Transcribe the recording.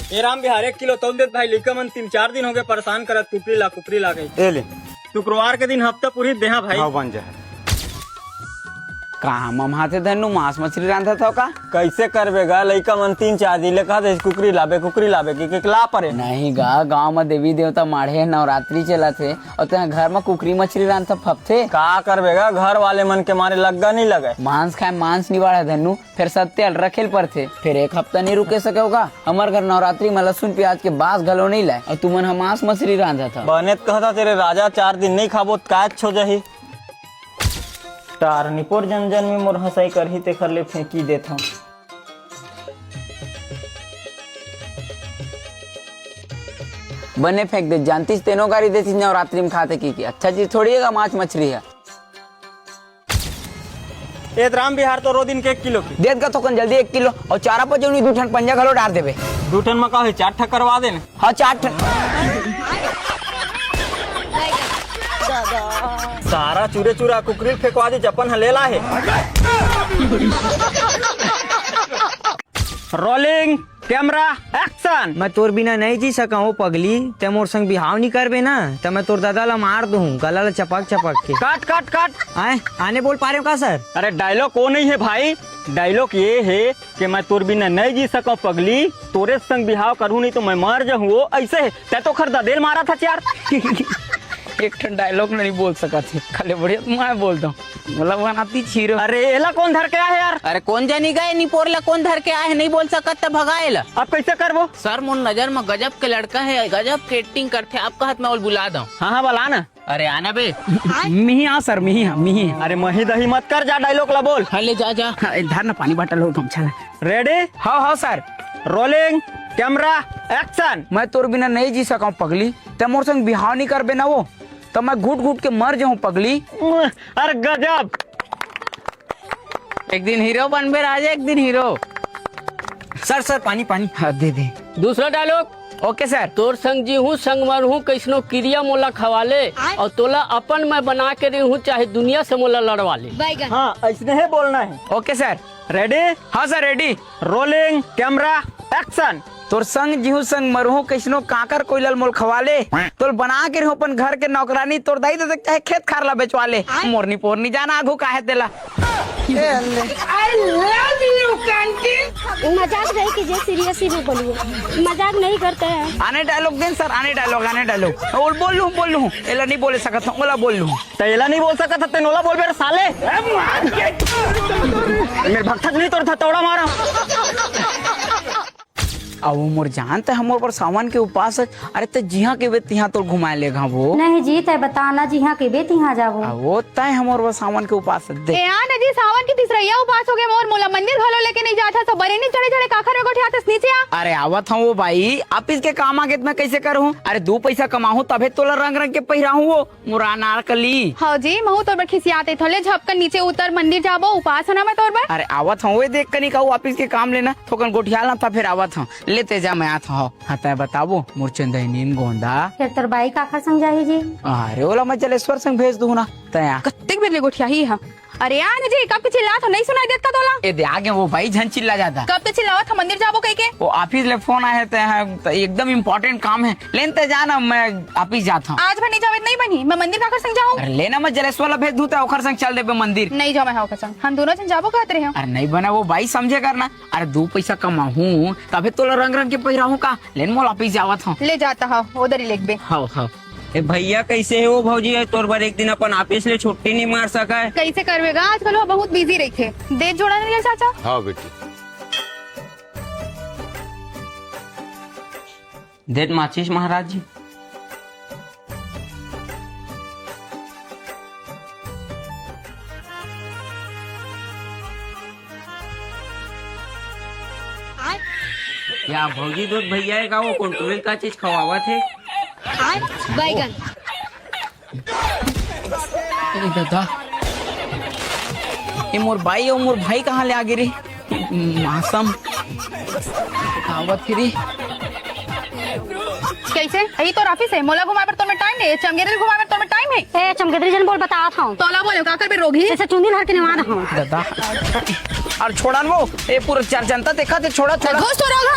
ये राम बिहार 1 किलो तौल देत भाई। लिखा मन 3-4 दिन हो गए परेशान करत। कुकरी ला गई। ए ले शुक्रवार के दिन हफ्ता पूरी देहा भाई। हाँ बन जाए। कहा ममाते धनु मांस मछली रांधा था का कैसे करबेगा? लइका मन 3-4 दिन ले कहा कुकरी लाबे कि ला परे। नहीं गा, गांव में देवी देवता माढ़े नवरात्रि चला थे और ते घर में कुकरी मछली रांधा फपथे। का करबेगा? घर वाले मन के मारे लग्गा नहीं लगे। मांस खाए मांस नहीं बाढ़ा धनु, फिर सत्य रखेल पर थे, फिर 1 हफ्ता नहीं रुके सके होगा। हमारे घर नवरात्रि में लहसुन प्याज के बास घलो नहीं लाए और तुमन हम मांस मछली रांधा था। बनेत कहता तेरे राजा 4 दिन नहीं खाबो काय छो जही। तार निपोर जन में मोर हंसाई करही ते कर ले फेंकी देता। बने फेंक दे, जानती तेनो गाड़ी देती नवरात्रि में खाते की अच्छा चीज थोड़ी है मांस मछली है। ए राम बिहार तो रो दिन के 1 किलो की देत का तो जल्दी 1 किलो और चारा पर जो 2 ठन पंजा घलो डाल देवे। 2 ठन में का 4 ठक करवा देना। हाँ 4 ठन। सारा चूरा कुकरी फेंकवा दी चपन हलेला है। Rolling camera action. मैं तोर बिना नहीं जी सका हूँ पगली। ते मोर संग बिहाव नहीं करबे ना तो मैं तोर दादा ला मार दूँ गला ला चपक के। काट आए आने बोल पा रहे हो का सर? अरे डायलॉग वो नहीं है भाई। डायलॉग ये है कि मैं तोर बिना नहीं जी सका पगली, तोरे संग बिहाव करूँ नहीं तो मैं मर जाऊँ। वो ऐसे है ते तो खरदा देल मारा था 4। एक ठन डायलॉग नहीं बोल सका थे, खाली बढ़िया मैं बोलता हूँ मतलब बनाती छीरो। अरे एला कौन धर के आया है यार? अरे कौन जानी गए निपोर ला कौन धर के आए नहीं बोल सकत तो भगाएला। अब कैसे करबो? सर मोर नजर में गजब के लड़का है, गजब के एक्टिंग करते। आपका हाथ में और बुला दो। हाँ बला ना। अरे आना बे। मिही हाँ सर मिही। अरे मही दही मत कर, जा डायलॉग ला बोल। हाँ ले जा इधर ना पानी बाटल हो तुम चल। रेडी? हाँ सर। Rolling camera action. मैं तोर बिना नहीं जी सका हूँ पगली, ते मोर संग बिहाव नहीं करबे ना वो तो मैं घुट के मर जाऊँ पगली। अरे गजब। एक दिन हीरो बनबे राजा, एक दिन हीरो। सर पानी हाँ दे। दूसरा डायलॉग। Okay sir. तोर संग जी हूँ संग मर हूँ कैसनो क्रिया मोला खवाले और तोला अपन मैं बना के रही हूँ चाहे दुनिया से मोला लड़वा ले। हाँ ऐसने ही बोलना है। Okay sir. रेडी? हाँ sir ready. Rolling camera action. तोर संग जीहू संग मरहू कैसनो काकर कोइलल मोल खवाले तोल बना के रहो अपन घर के नौकरानी तोर दाई दे चाहे खेत खारला बेचवाले मोरनी पोरनी जाना आगू काहे देला। मजाक नहीं कीजिए, सीरियसली में बोलिए, मजाक नहीं करते हैं। आने डायलॉग दें सर, आने डायलॉग और बोल लूँ एला नहीं बोले सकता हूँ, ओला बोल लूँ। तेला नहीं बोल सकता था, तेनोला बोल बेर साले। मेरे भक्तक नहीं तोड़ था तोड़ा मारा। अब मोर जानते हमर पर सामान के उपास। अरे ते जिहा के बेत यहाँ तो घुमाए लेगा वो नहीं जी ते बताना जी हाँ के बेत यहाँ जाबो। वो तय हमर पर सामान के उपास दे। यार जी सावन की तीसरा उपास हो गए मोर मोला मंदिर घलो लेके नहीं जाता तो बरे नहीं चढ़े काखर में गोठियाते नीचे आ। अरे आवत हूँ वो भाई ऑफिस के काम आगे मैं कैसे करूँ? अरे 2 पैसा कमाऊँ तबे तोला रंग के पहिराहूँ वो मुरा नारकली। हाँ जी महू तोर पर खिसियाते थोले झपकर नीचे उतर मंदिर जाबो उपास है ना मैं तोर पर। अरे आवत हूँ वो देख कर नहीं कहूँ ऑफिस के काम लेना थोकन गोठियाल ना था फिर आवत हूँ लेते जा मैं आता हूँ। हाँ तय बताबो मोर चंदनी गोंदा फिर तोर बाई काखर संग जाही जी। अरे ओला मैं जलेश्वर संग भेज दूँ ना तया कत्ते बेर ले गोठिया ही है। अरे यार जी कब के चिल्ला तो नहीं सुनाई देता तोला? ए दे आगे वो भाई झन चिल्ला जाता। कब ते चिल्लावा था मंदिर जाबो कह के? वो ऑफिस ले फोन आए थे एकदम इम्पोर्टेंट काम है लेते जाना मैं ऑफिस जाता हूँ। आज भर नहीं जावे नहीं बनी मैं मंदिर काखर संग जाऊँ। अरे लेना मैं जलेश्वर ला भेज दूँ तो ओखर संग चल देबे मंदिर। नहीं जाओ मैं हाउ संग हम दोनों जन जाबो कहते रहे। अरे नहीं बना वो भाई समझे करना। अरे 2 पैसा कमाऊँ तबे तोला रंग के पहिराहूँ का लेन मोल ऑफिस जावत हूँ। ले जाता है उधर ही लेके। हाँ भैया कैसे है वो भौजी है तोर बार एक दिन अपन ऑफिस ले छुट्टी नहीं मार सका है। कैसे करवेगा आजकल वो बहुत बिजी रही थे। दे जोड़ा नहीं चाचा। हाँ बेटी देत माचिस महाराज जी। या भौजी दूध भैया का वो कंट्रोल का चीज खवावा थे बैगन दादा ये मोर भाई कहाँ ले आ गिरे मौसम आवत फिरी कैसे यही तो ऑफिस है मोला घुमा पर तो में टाइम है चमगेदरी घुमा पर तो में टाइम है। ए चमगेदरी जन बोल बता था तोला बोले काकर पे रोगी जैसे चुंदी हर के निवा रहा दादा और छोड़न वो ये पूरा चार जनता देखा थे छोड़ा घोष तो रोगा